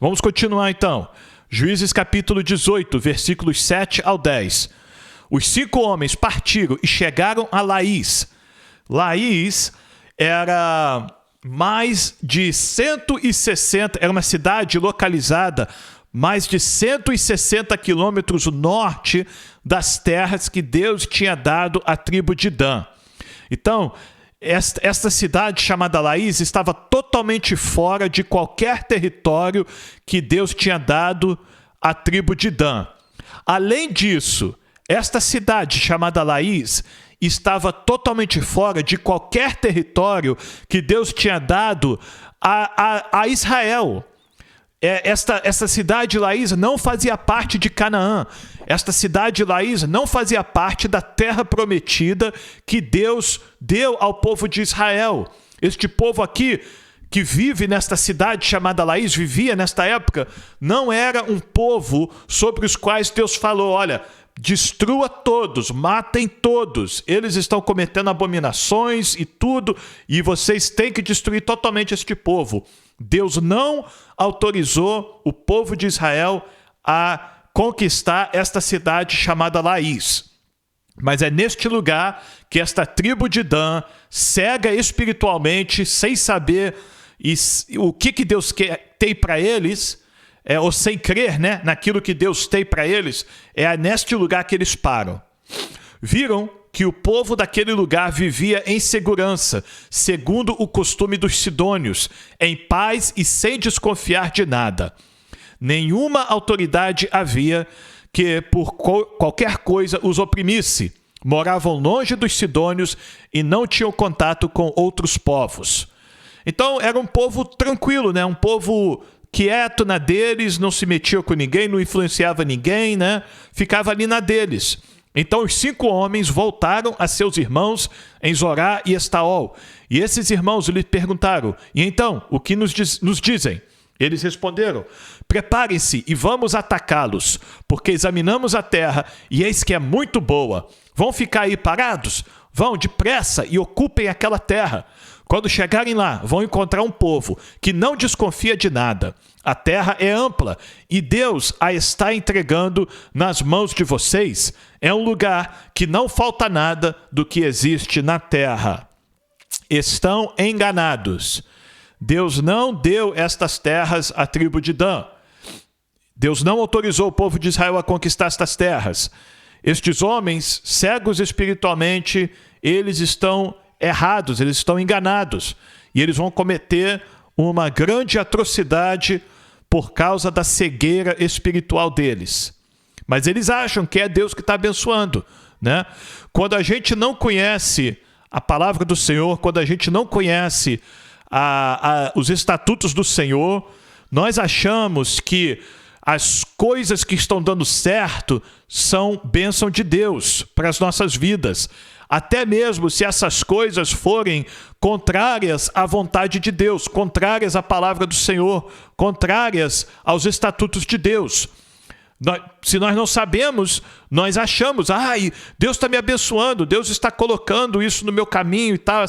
Vamos continuar então. Juízes capítulo 18, versículos 7 ao 10. Os 5 homens partiram e chegaram a Laís. Laís era mais de 160, era uma cidade localizada mais de 160 quilômetros norte das terras que Deus tinha dado à tribo de Dan. Então, esta cidade chamada Laís estava totalmente fora de qualquer território que Deus tinha dado à tribo de Dan. Além disso, esta cidade chamada Laís estava totalmente fora de qualquer território que Deus tinha dado a Israel. Esta cidade Laís não fazia parte de Canaã. Esta cidade Laís não fazia parte da terra prometida que Deus deu ao povo de Israel. Este povo aqui, que vive nesta cidade chamada Laís, vivia nesta época, não era um povo sobre os quais Deus falou: olha, destrua todos, matem todos, eles estão cometendo abominações e tudo, e vocês têm que destruir totalmente este povo. Deus não autorizou o povo de Israel a conquistar esta cidade chamada Laís. Mas é neste lugar que esta tribo de Dan, cega espiritualmente, sem saber o que Deus tem para eles, ou sem crer, né, naquilo que Deus tem para eles, é neste lugar que eles param. Viram que o povo daquele lugar vivia em segurança, segundo o costume dos sidônios, em paz e sem desconfiar de nada. nenhuma autoridade havia que por qualquer coisa os oprimisse. Moravam longe dos sidônios e não tinham contato com outros povos. Então era um povo tranquilo, né? Um povo quieto na deles, não se metia com ninguém, não influenciava ninguém, né? Ficava ali na deles. Então os 5 homens voltaram a seus irmãos em Zorá e Estaol. E esses irmãos lhe perguntaram: e então, o que nos dizem? Eles responderam: preparem-se e vamos atacá-los, porque examinamos a terra e eis que é muito boa. Vão ficar aí parados? Vão depressa e ocupem aquela terra. Quando chegarem lá, vão encontrar um povo que não desconfia de nada. A terra é ampla e Deus a está entregando nas mãos de vocês. É um lugar que não falta nada do que existe na terra. Estão enganados. Deus não deu estas terras à tribo de Dan. Deus não autorizou o povo de Israel a conquistar estas terras. Estes homens, cegos espiritualmente, eles estão errados, eles estão enganados. E eles vão cometer uma grande atrocidade por causa da cegueira espiritual deles. Mas eles acham que é Deus que está abençoando, né? Quando a gente não conhece a palavra do Senhor, quando a gente não conhece os estatutos do Senhor, nós achamos que as coisas que estão dando certo são bênção de Deus para as nossas vidas. Até mesmo se essas coisas forem contrárias à vontade de Deus, contrárias à palavra do Senhor, contrárias aos estatutos de Deus. Se nós não sabemos, nós achamos: Deus está me abençoando, Deus está colocando isso no meu caminho e tal,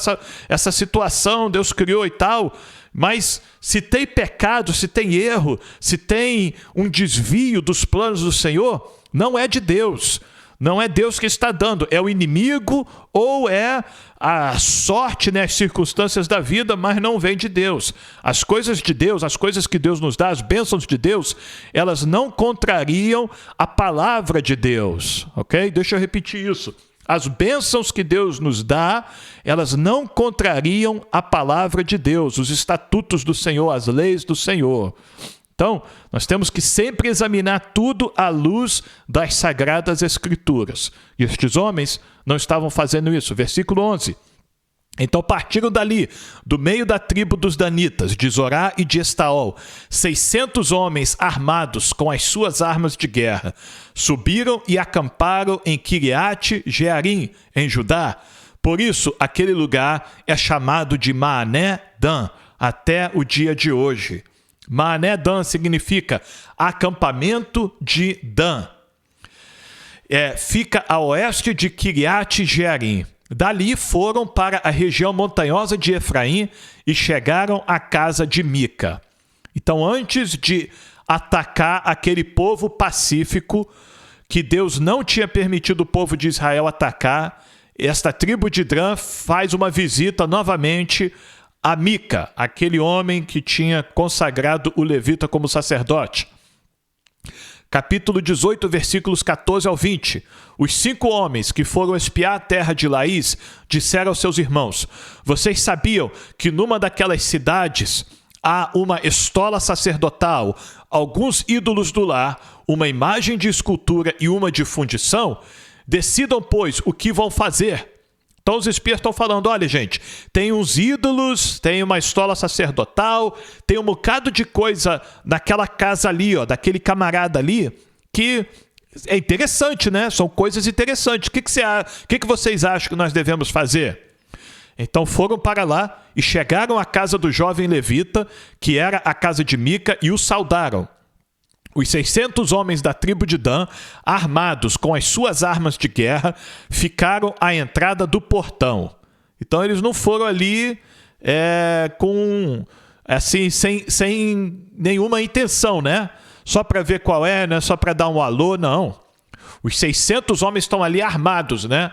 essa situação Deus criou e tal. Mas se tem pecado, se tem erro, se tem um desvio dos planos do Senhor, não é de Deus. Não é Deus que está dando, é o inimigo ou é a sorte, né, as circunstâncias da vida, mas não vem de Deus. As coisas de Deus, as coisas que Deus nos dá, as bênçãos de Deus, elas não contrariam a palavra de Deus, ok? Deixa eu repetir isso. As bênçãos que Deus nos dá, elas não contrariam a palavra de Deus, os estatutos do Senhor, as leis do Senhor. Então, nós temos que sempre examinar tudo à luz das Sagradas Escrituras. E estes homens não estavam fazendo isso. Versículo 11. Então partiram dali, do meio da tribo dos danitas, de Zorá e de Estaol, 600 homens armados com as suas armas de guerra. Subiram e acamparam em Kiriate Jearim, em Judá. Por isso, aquele lugar é chamado de Maané Dan, até o dia de hoje. Maané Dan significa acampamento de Dan. Fica a oeste de Kiriate Jearim. Dali foram para a região montanhosa de Efraim e chegaram à casa de Mica. Então, antes de atacar aquele povo pacífico, que Deus não tinha permitido o povo de Israel atacar, esta tribo de Dan faz uma visita novamente a Mica, aquele homem que tinha consagrado o levita como sacerdote. Capítulo 18, versículos 14 ao 20. Os 5 homens que foram espiar a terra de Laís disseram aos seus irmãos: vocês sabiam que numa daquelas cidades há uma estola sacerdotal, alguns ídolos do lar, uma imagem de escultura e uma de fundição? Decidam, pois, o que vão fazer. Então os espias estão falando: olha, gente, tem uns ídolos, tem uma estola sacerdotal, tem um bocado de coisa naquela casa ali, daquele camarada ali, que é interessante, né? São coisas interessantes. O que vocês acham que nós devemos fazer? Então foram para lá e chegaram à casa do jovem levita, que era a casa de Mica, e o saudaram. Os 600 homens da tribo de Dan, armados com as suas armas de guerra, ficaram à entrada do portão. Então eles não foram ali sem nenhuma intenção, né? Só para ver qual é, né? Só para dar um alô, não. Os 600 homens estão ali armados, né?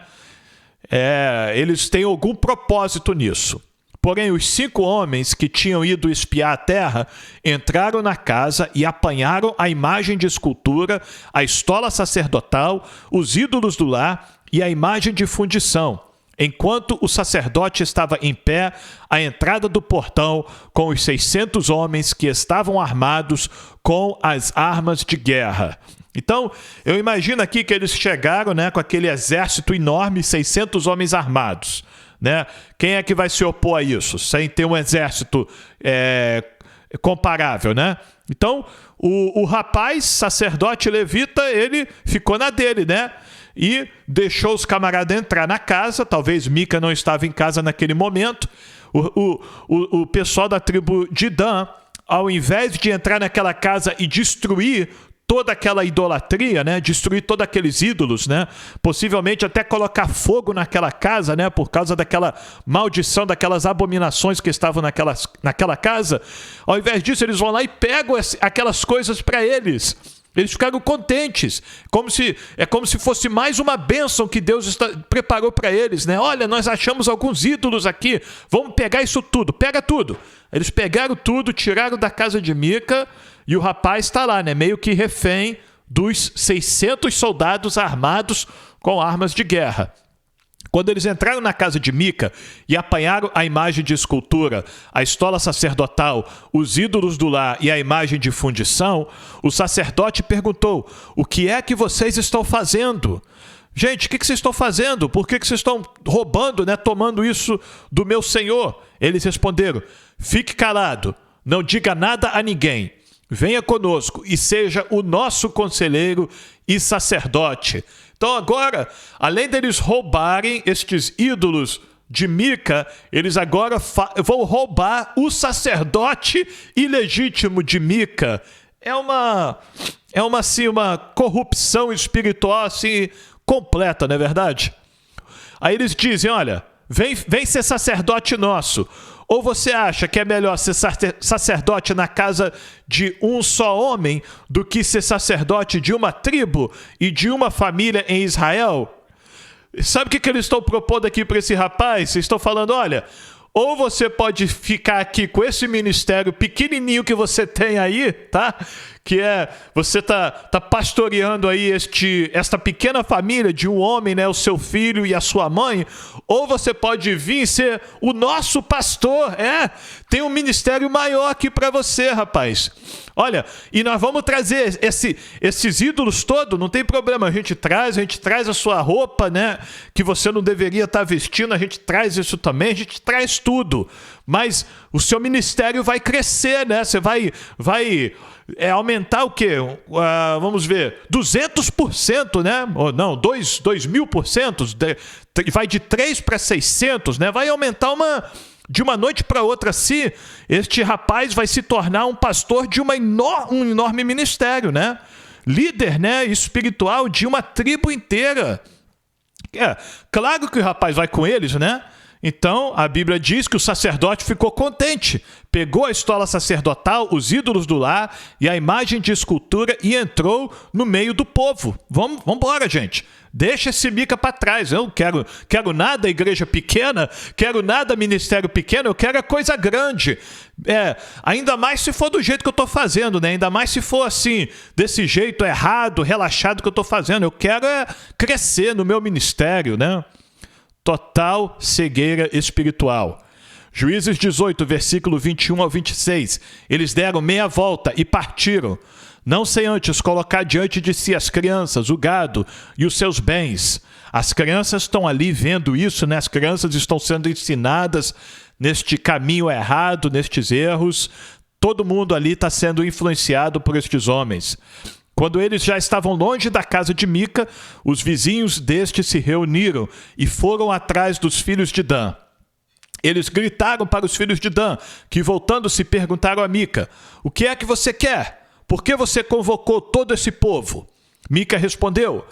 Eles têm algum propósito nisso. Porém, os 5 homens que tinham ido espiar a terra entraram na casa e apanharam a imagem de escultura, a estola sacerdotal, os ídolos do lar e a imagem de fundição. enquanto o sacerdote estava em pé à entrada do portão com os 600 homens que estavam armados com as armas de guerra. Então, eu imagino aqui que eles chegaram, né, com aquele exército enorme, 600 homens armados, né? Quem é que vai se opor a isso, sem ter um exército comparável, né? Então, o rapaz, sacerdote levita, ele ficou na dele, né? E deixou os camaradas entrar na casa. Talvez Mica não estava em casa naquele momento. O pessoal da tribo de Dan, ao invés de entrar naquela casa e destruir toda aquela idolatria, né? Destruir todos aqueles ídolos, né? Possivelmente até colocar fogo naquela casa, né? Por causa daquela maldição, daquelas abominações que estavam naquela casa. Ao invés disso, eles vão lá e pegam aquelas coisas para eles. Eles ficaram contentes, é como se fosse mais uma bênção que Deus preparou para eles, né? Olha, nós achamos alguns ídolos aqui, vamos pegar isso tudo, pega tudo. Eles pegaram tudo, tiraram da casa de Mica, e o rapaz está lá, né? Meio que refém dos 600 soldados armados com armas de guerra. Quando eles entraram na casa de Mica e apanharam a imagem de escultura, a estola sacerdotal, os ídolos do lar e a imagem de fundição, o sacerdote perguntou: o que é que vocês estão fazendo? Gente, o que vocês estão fazendo? Por que vocês estão roubando, né, tomando isso do meu senhor? Eles responderam: fique calado, não diga nada a ninguém. Venha conosco e seja o nosso conselheiro e sacerdote. Então agora, além deles roubarem estes ídolos de Mica, eles agora vão roubar o sacerdote ilegítimo de Mica. É uma corrupção espiritual assim, completa, não é verdade? Aí eles dizem: olha, vem ser sacerdote nosso. Ou você acha que é melhor ser sacerdote na casa de um só homem do que ser sacerdote de uma tribo e de uma família em Israel? Sabe o que eles estão propondo aqui para esse rapaz? Eles estão falando: olha, ou você pode ficar aqui com esse ministério pequenininho que você tem aí, tá? Que você tá pastoreando aí esta pequena família de um homem, né? O seu filho e a sua mãe. Ou você pode vir ser o nosso pastor, tem um ministério maior aqui para você, rapaz. Olha, e nós vamos trazer esses ídolos todos, não tem problema, a gente traz a sua roupa, né, que você não deveria estar vestindo, a gente traz isso também, a gente traz tudo. Mas o seu ministério vai crescer, né? Você vai aumentar o quê? Vamos ver, 200%, né? Ou não, 2.000%, vai de 3 para 600, né? Vai aumentar de uma noite para outra, assim, este rapaz vai se tornar um pastor de um enorme ministério, né? Líder, né, espiritual de uma tribo inteira. Claro que o rapaz vai com eles, né? Então, a Bíblia diz que o sacerdote ficou contente, pegou a estola sacerdotal, os ídolos do lar e a imagem de escultura e entrou no meio do povo. Vamos embora, gente. Deixa esse Mica para trás. Eu não quero nada igreja pequena, quero nada ministério pequeno, eu quero a coisa grande. Ainda mais se for do jeito que eu estou fazendo, né? Ainda mais se for assim, desse jeito errado, relaxado que eu estou fazendo. Eu quero crescer no meu ministério, né? Total cegueira espiritual. Juízes 18, versículo 21 ao 26. Eles deram meia volta e partiram, não sem antes colocar diante de si as crianças, o gado e os seus bens. As crianças estão ali vendo isso, né? As crianças estão sendo ensinadas neste caminho errado, nestes erros. Todo mundo ali está sendo influenciado por estes homens. Quando eles já estavam longe da casa de Mica, os vizinhos deste se reuniram e foram atrás dos filhos de Dan. Eles gritaram para os filhos de Dan, que voltando-se perguntaram a Mica: o que é que você quer? Por que você convocou todo esse povo? Mica respondeu: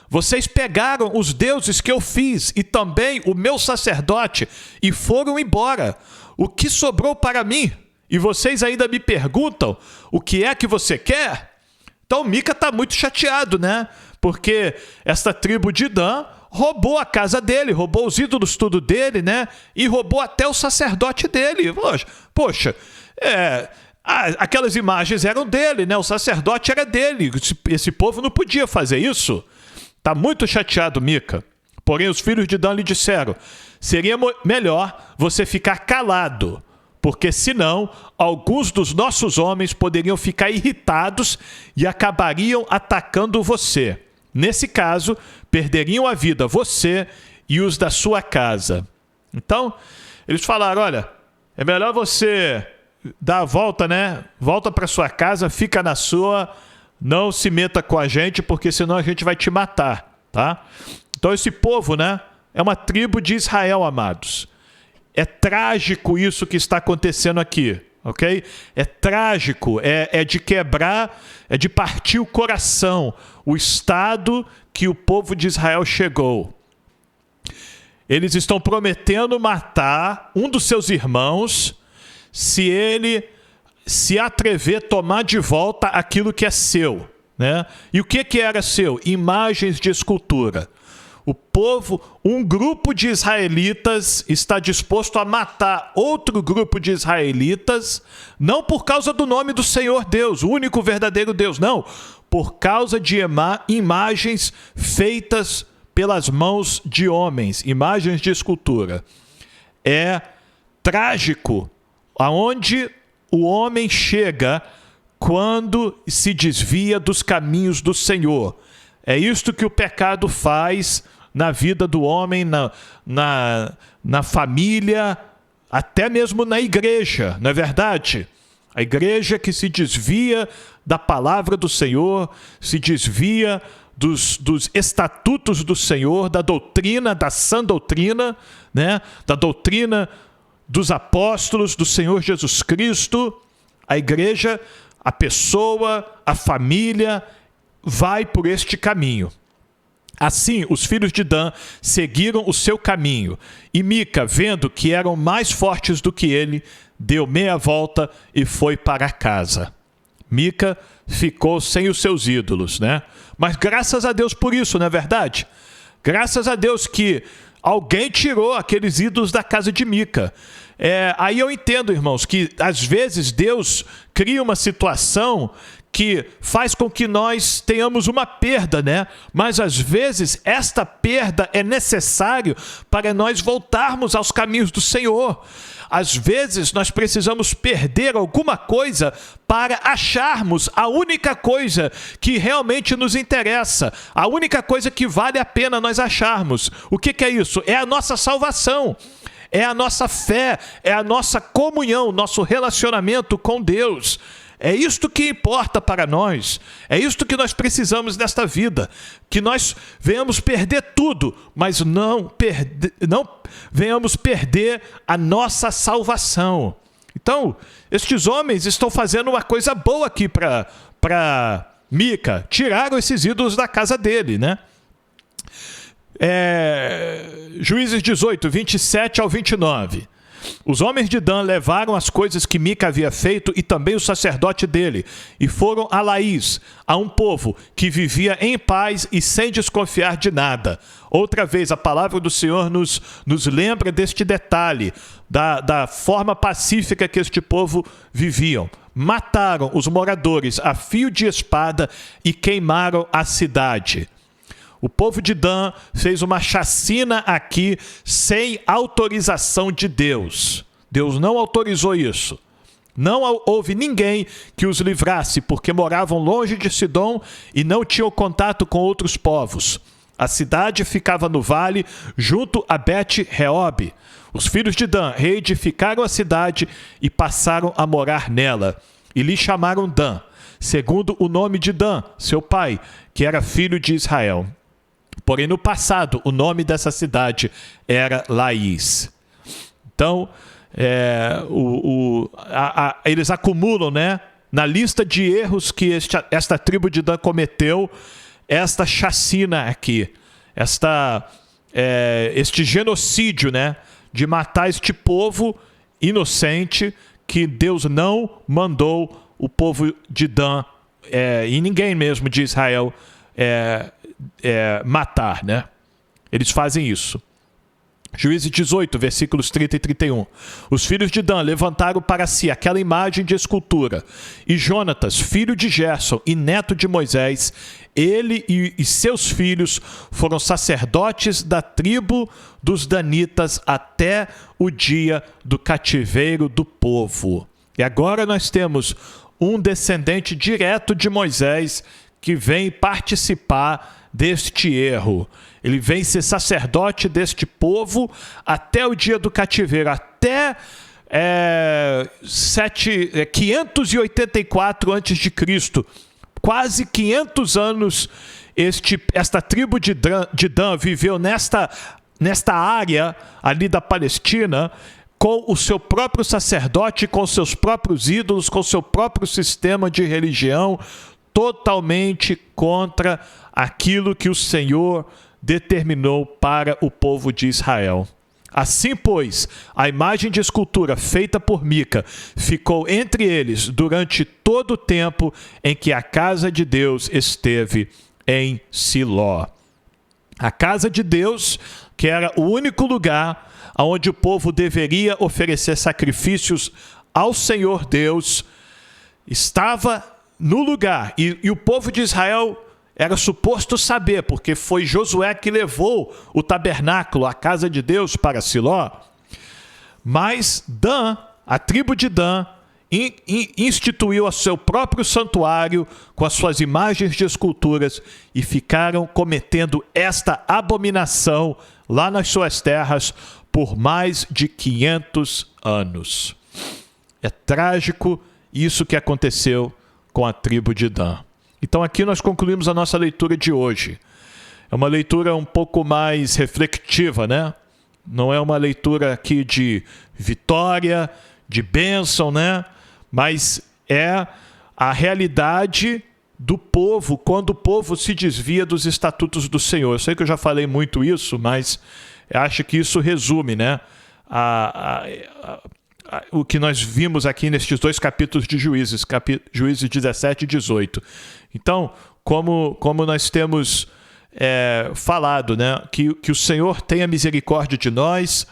vocês pegaram os deuses que eu fiz e também o meu sacerdote e foram embora. O que sobrou para mim? E vocês ainda me perguntam: o que é que você quer? Então Mica está muito chateado, né? Porque esta tribo de Dan roubou a casa dele, roubou os ídolos tudo dele, né? E roubou até o sacerdote dele. Poxa, aquelas imagens eram dele, né? O sacerdote era dele. Esse povo não podia fazer isso. Está muito chateado Mica. Porém, os filhos de Dan lhe disseram: seria melhor você ficar calado, porque senão alguns dos nossos homens poderiam ficar irritados e acabariam atacando você. Nesse caso, perderiam a vida você e os da sua casa. Então, eles falaram: olha, é melhor você dar a volta, né? Volta para sua casa, fica na sua, não se meta com a gente, porque senão a gente vai te matar, tá? Então esse povo, né, é uma tribo de Israel, amados. É trágico isso que está acontecendo aqui, ok? É trágico, é de quebrar, é de partir o coração, o estado que o povo de Israel chegou. Eles estão prometendo matar um dos seus irmãos se ele se atrever a tomar de volta aquilo que é seu, né? E o que era seu? Imagens de escultura. O povo, um grupo de israelitas está disposto a matar outro grupo de israelitas, não por causa do nome do Senhor Deus, o único verdadeiro Deus, não, por causa de imagens feitas pelas mãos de homens, imagens de escultura. É trágico aonde o homem chega quando se desvia dos caminhos do Senhor. É isto que o pecado faz na vida do homem, na família, até mesmo na igreja, não é verdade? A igreja que se desvia da palavra do Senhor, se desvia dos estatutos do Senhor, da doutrina, da sã doutrina, né? Da doutrina dos apóstolos, do Senhor Jesus Cristo. A igreja, a pessoa, a família vai por este caminho. Assim, os filhos de Dan seguiram o seu caminho, e Mica, vendo que eram mais fortes do que ele, deu meia volta e foi para casa. Mica ficou sem os seus ídolos, né? Mas graças a Deus por isso, não é verdade? Graças a Deus que alguém tirou aqueles ídolos da casa de Mica. Aí eu entendo, irmãos, que às vezes Deus cria uma situação que faz com que nós tenhamos uma perda, né? Mas às vezes esta perda é necessário para nós voltarmos aos caminhos do Senhor. Às vezes nós precisamos perder alguma coisa para acharmos a única coisa que realmente nos interessa, a única coisa que vale a pena nós acharmos. O que é isso? É a nossa salvação. É a nossa fé, é a nossa comunhão, nosso relacionamento com Deus. É isto que importa para nós, é isto que nós precisamos nesta vida, que nós venhamos perder tudo, mas não venhamos perder a nossa salvação. Então, estes homens estão fazendo uma coisa boa aqui para Mica, tiraram esses ídolos da casa dele, né? Juízes 18, 27 ao 29. Os homens de Dan levaram as coisas que Mica havia feito e também o sacerdote dele, e foram a Laís, a um povo que vivia em paz e sem desconfiar de nada. Outra vez, a palavra do Senhor nos lembra deste detalhe, da forma pacífica que este povo viviam. Mataram os moradores a fio de espada e queimaram a cidade. O povo de Dan fez uma chacina aqui sem autorização de Deus. Deus não autorizou isso. Não houve ninguém que os livrasse, porque moravam longe de Sidom e não tinham contato com outros povos. A cidade ficava no vale, junto a Bet-Reob. Os filhos de Dan reedificaram a cidade e passaram a morar nela. E lhe chamaram Dan, segundo o nome de Dan, seu pai, que era filho de Israel. Porém, no passado, o nome dessa cidade era Laís. Então, eles acumulam, né, na lista de erros que esta tribo de Dan cometeu, esta chacina aqui, este genocídio, né, de matar este povo inocente que Deus não mandou o povo de Dan, e ninguém mesmo de Israel, matar, né? Eles fazem isso. Juízes 18, versículos 30 e 31. Os filhos de Dan levantaram para si aquela imagem de escultura. E Jonatas, filho de Gerson e neto de Moisés, ele e seus filhos foram sacerdotes da tribo dos danitas até o dia do cativeiro do povo. E agora nós temos um descendente direto de Moisés que vem participar deste erro. Ele vem ser sacerdote deste povo até o dia do cativeiro, até 584 a.C., quase 500 anos esta tribo de Dan viveu nesta área ali da Palestina, com o seu próprio sacerdote, com seus próprios ídolos, com seu próprio sistema de religião, totalmente contra aquilo que o Senhor determinou para o povo de Israel. Assim, pois, a imagem de escultura feita por Mica ficou entre eles durante todo o tempo em que a casa de Deus esteve em Siló. A casa de Deus, que era o único lugar onde o povo deveria oferecer sacrifícios ao Senhor Deus, estava no lugar, e o povo de Israel era suposto saber, porque foi Josué que levou o tabernáculo, a casa de Deus, para Siló. Mas Dan, a tribo de Dan, instituiu o seu próprio santuário com as suas imagens de esculturas e ficaram cometendo esta abominação lá nas suas terras por mais de 500 anos. É trágico isso que aconteceu com a tribo de Dan. Então aqui nós concluímos a nossa leitura de hoje. É uma leitura um pouco mais reflexiva, né? Não é uma leitura aqui de vitória, de bênção, né? Mas é a realidade do povo, quando o povo se desvia dos estatutos do Senhor. Eu sei que eu já falei muito isso, mas eu acho que isso resume, né? O que nós vimos aqui nestes dois capítulos de Juízes, Juízes 17 e 18. Então, como nós temos falado, né, que o Senhor tenha misericórdia de nós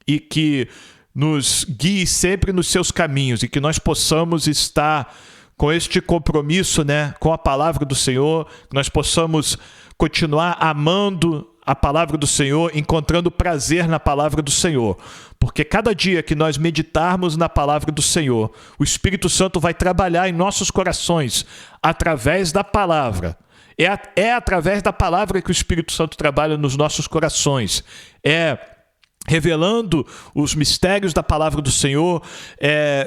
e que nos guie sempre nos seus caminhos e que nós possamos estar com este compromisso, né, com a palavra do Senhor, que nós possamos continuar amando a palavra do Senhor, encontrando prazer na palavra do Senhor. Porque cada dia que nós meditarmos na palavra do Senhor, o Espírito Santo vai trabalhar em nossos corações através da palavra. É através da palavra que o Espírito Santo trabalha nos nossos corações. Revelando os mistérios da palavra do Senhor,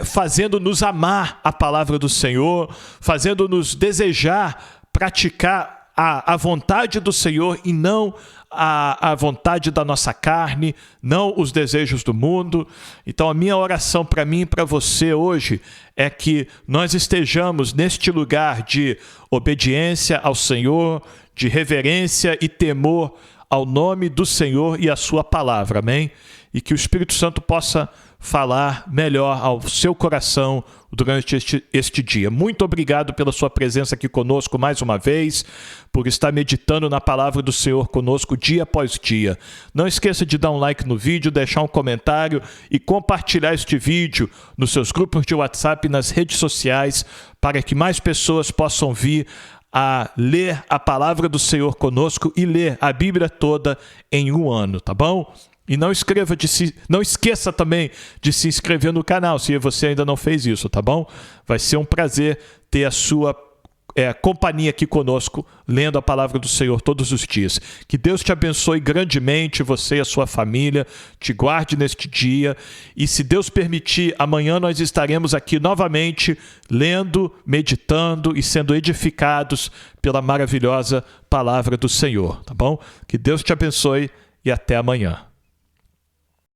fazendo-nos amar a palavra do Senhor, fazendo-nos desejar praticar a vontade do Senhor e não a vontade da nossa carne, não os desejos do mundo. Então a minha oração para mim e para você hoje é que nós estejamos neste lugar de obediência ao Senhor, de reverência e temor ao nome do Senhor e à sua palavra, amém? E que o Espírito Santo possa falar melhor ao seu coração durante este dia. Muito obrigado pela sua presença aqui conosco mais uma vez, por estar meditando na palavra do Senhor conosco dia após dia. Não esqueça de dar um like no vídeo, deixar um comentário e compartilhar este vídeo nos seus grupos de WhatsApp e nas redes sociais para que mais pessoas possam vir a ler a palavra do Senhor conosco e ler a Bíblia toda em um ano, tá bom? E não esqueça também de se inscrever no canal, se você ainda não fez isso, tá bom? Vai ser um prazer ter a sua companhia aqui conosco, lendo a palavra do Senhor todos os dias. Que Deus te abençoe grandemente, você e a sua família, te guarde neste dia. E se Deus permitir, amanhã nós estaremos aqui novamente, lendo, meditando e sendo edificados pela maravilhosa palavra do Senhor, tá bom? Que Deus te abençoe e até amanhã.